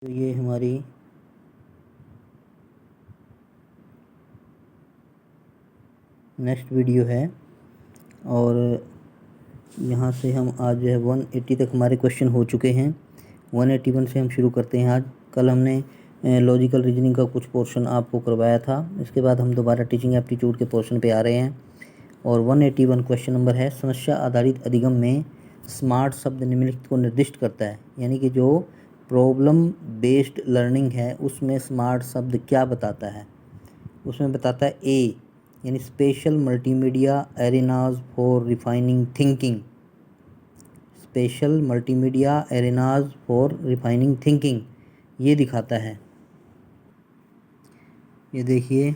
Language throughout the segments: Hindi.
तो ये हमारी नेक्स्ट वीडियो है और यहाँ से हम आज जो है 180 तक हमारे क्वेश्चन हो चुके हैं। 181 से हम शुरू करते हैं आज। कल हमने लॉजिकल रीजनिंग का कुछ पोर्शन आपको करवाया था। इसके बाद हम दोबारा टीचिंग एप्टीट्यूड के पोर्शन पे आ रहे हैं और 181 क्वेश्चन नंबर है, समस्या आधारित अधिगम में स्मार्ट शब्द निम्नलिखित को निर्दिष्ट करता है। यानी कि जो प्रॉब्लम बेस्ड लर्निंग है उसमें स्मार्ट शब्द क्या बताता है? उसमें बताता है ए यानी special multimedia arenas for refining thinking. Special multimedia arenas for refining thinking ये दिखाता है। ये देखिए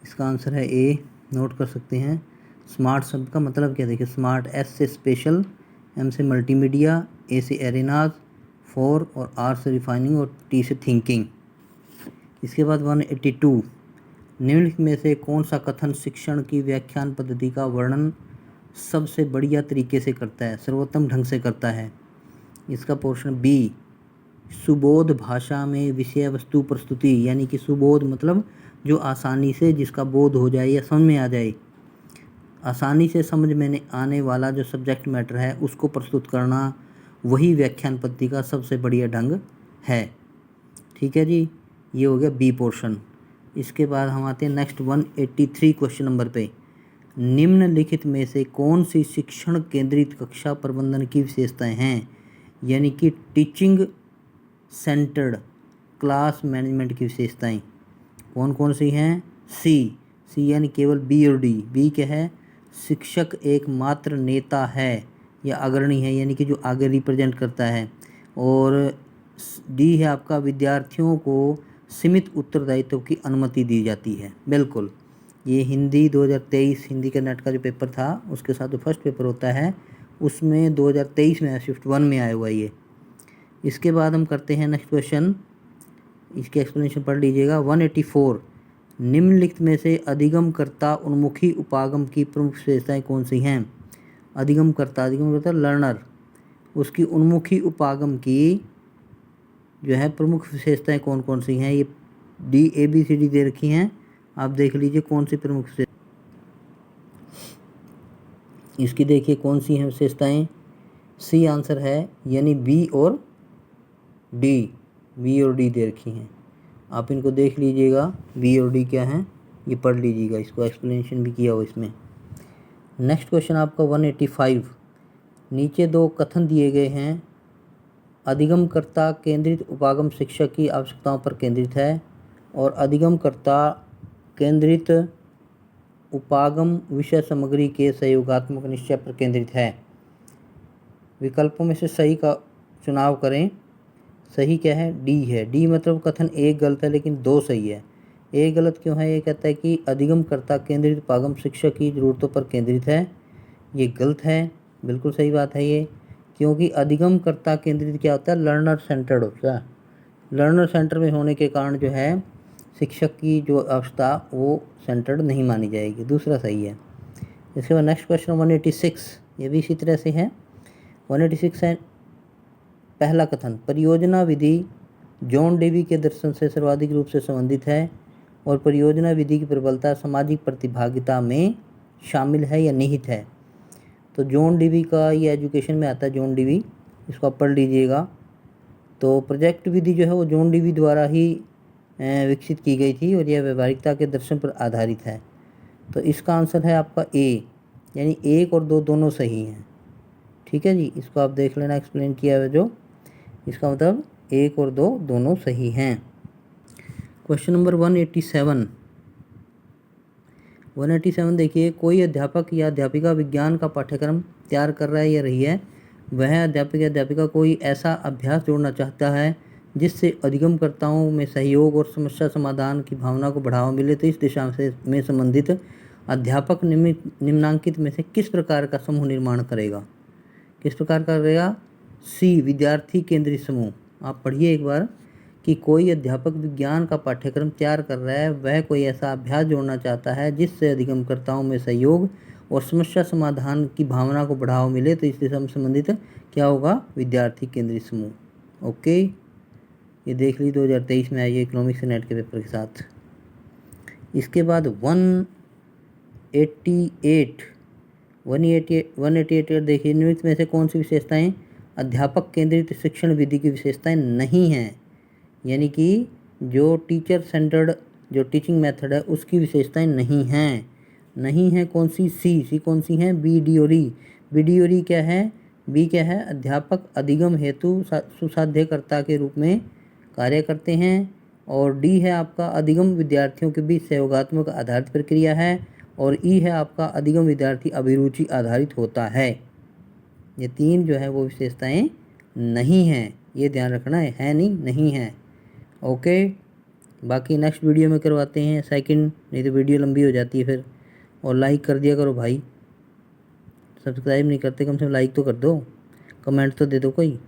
इसका आंसर है ए, नोट कर सकते हैं। स्मार्ट शब्द का मतलब क्या? देखिए स्मार्ट एस से स्पेशल, एम से मल्टीमीडिया, ए से एरेनाज, फॉर और आर से रिफाइनिंग और टी से थिंकिंग। इसके बाद 182, निम्नलिखित में से कौन सा कथन शिक्षण की व्याख्यान पद्धति का वर्णन सबसे बढ़िया तरीके से करता है, सर्वोत्तम ढंग से करता है? इसका पोर्शन बी, सुबोध भाषा में विषय वस्तु प्रस्तुति। यानी कि सुबोध मतलब जो आसानी से जिसका बोध हो जाए या समझ में आ जाए, आसानी से समझ में आने वाला जो सब्जेक्ट मैटर है उसको प्रस्तुत करना, वही व्याख्यान पद्धति का सबसे बढ़िया ढंग है। ठीक है जी, ये हो गया बी पोर्शन। इसके बाद हम आते हैं नेक्स्ट 183 क्वेश्चन नंबर पे। निम्नलिखित में से कौन सी शिक्षण केंद्रित कक्षा प्रबंधन की विशेषताएं हैं? यानी कि टीचिंग सेंटर्ड क्लास मैनेजमेंट की विशेषताएं कौन कौन सी हैं? सी यानी केवल बी और डी। बी क्या है? शिक्षक एकमात्र नेता है या अग्रणी है, यानी कि जो आगे रिप्रेजेंट करता है। और डी है आपका विद्यार्थियों को सीमित उत्तरदायित्व की अनुमति दी जाती है। बिल्कुल, ये हिंदी 2023 हिंदी का नेट का जो पेपर था उसके साथ जो फर्स्ट पेपर होता है उसमें 2023 में शिफ्ट 1 में आया हुआ ये। इसके बाद हम करते हैं नेक्स्ट क्वेश्चन, इसके एक्सप्लेनेशन पढ़ लीजिएगा। 184, निम्नलिखित में से अधिगमकर्ता उन्मुखी उपागम की प्रमुख विशेषताएं कौन सी हैं? अधिगमकर्ता लर्नर, उसकी उन्मुखी उपागम की जो है प्रमुख विशेषताएं कौन कौन सी हैं? ये D A B C D दे रखी हैं, आप देख लीजिए कौन सी प्रमुख विशेषता इसकी। देखिए कौन सी हैं विशेषताएं। सी आंसर है, यानी बी और डी दे रखी हैं। आप इनको देख लीजिएगा बी और डी क्या हैं, ये पढ़ लीजिएगा, इसको एक्सप्लेनेशन भी किया हो इसमें। नेक्स्ट क्वेश्चन आपका 185, नीचे दो कथन दिए गए हैं। अधिगमकर्ता केंद्रित उपागम शिक्षक की आवश्यकताओं पर केंद्रित है और अधिगमकर्ता केंद्रित उपागम विषय सामग्री के सहयोगात्मक निश्चय पर केंद्रित है। विकल्पों में से सही का चुनाव करें। सही क्या है? डी है। डी मतलब कथन एक गलत है लेकिन दो सही है। एक गलत क्यों है? ये कहता है कि अधिगमकर्ता केंद्रित उपागम शिक्षक की ज़रूरतों पर केंद्रित है, ये गलत है। बिल्कुल सही बात है ये, क्योंकि अधिगमकर्ता केंद्रित क्या होता है? लर्नर सेंटर्ड होता है। लर्नर सेंटर में होने के कारण जो है शिक्षक की जो आवश्यकता वो सेंटर्ड नहीं मानी जाएगी। दूसरा सही है। इसके बाद नेक्स्ट क्वेश्चन 186, ये भी इसी तरह से है। 186 है, पहला कथन, परियोजना विधि जॉन डेवी के दर्शन से सर्वाधिक रूप से संबंधित है और परियोजना विधि की प्रबलता सामाजिक प्रतिभागिता में शामिल है या निहित है। तो जॉन डेवी का ये एजुकेशन में आता है, जॉन डेवी, इसको आप पढ़ लीजिएगा। तो प्रोजेक्ट विधि जो है वो जॉन डेवी द्वारा ही विकसित की गई थी और यह व्यवहारिकता के दर्शन पर आधारित है। तो इसका आंसर है आपका ए, यानी एक और दो दोनों सही हैं। ठीक है जी, इसको आप देख लेना, एक्सप्लेन किया है जो, इसका मतलब एक और दो दोनों सही हैं। क्वेश्चन नंबर 187 देखिए, कोई अध्यापक या अध्यापिका विज्ञान का पाठ्यक्रम तैयार कर रहा है या रही है। वह अध्यापक या अध्यापिका कोई ऐसा अभ्यास जोड़ना चाहता है जिससे अधिगमकर्ताओं में सहयोग और समस्या समाधान की भावना को बढ़ावा मिले। तो इस दिशा में संबंधित अध्यापक निम्नांकित में से किस प्रकार का समूह निर्माण करेगा? किस प्रकार का करेगा? सी, विद्यार्थी केंद्रित समूह। आप पढ़िए एक बार कि कोई अध्यापक विज्ञान का पाठ्यक्रम तैयार कर रहा है, वह कोई ऐसा अभ्यास जोड़ना चाहता है जिससे अधिगमकर्ताओं में सहयोग और समस्या समाधान की भावना को बढ़ावा मिले। तो इस दिशा में संबंधित क्या होगा? विद्यार्थी केंद्रित समूह। ओके, ये देख ली 2023 में आई है इकोनॉमिक्स नेट के पेपर के साथ। इसके बाद 188 देखिए, निम्नलिखित में से कौन सी विशेषताएं अध्यापक केंद्रित शिक्षण विधि की विशेषताएं नहीं हैं, यानी कि जो टीचर सेंटर्ड जो टीचिंग मेथड है उसकी विशेषताएं नहीं हैं कौन सी? सी कौन सी हैं? बी, डी और ई। क्या है? बी क्या है? अध्यापक अधिगम हेतु सुसाध्यकर्ता के रूप में कार्य करते हैं। और डी है आपका अधिगम विद्यार्थियों के बीच सहयोगात्मक आधारित प्रक्रिया है। और ई है आपका अधिगम विद्यार्थी अभिरुचि आधारित होता है। ये 3 जो है वो विशेषताएं नहीं हैं, ये ध्यान रखना है नहीं है। ओके, बाकी नेक्स्ट वीडियो में करवाते हैं सेकंड, नहीं तो वीडियो लंबी हो जाती है फिर। और लाइक कर दिया करो भाई, सब्सक्राइब नहीं करते कम से कम लाइक तो कर दो, कमेंट तो दे दो कोई।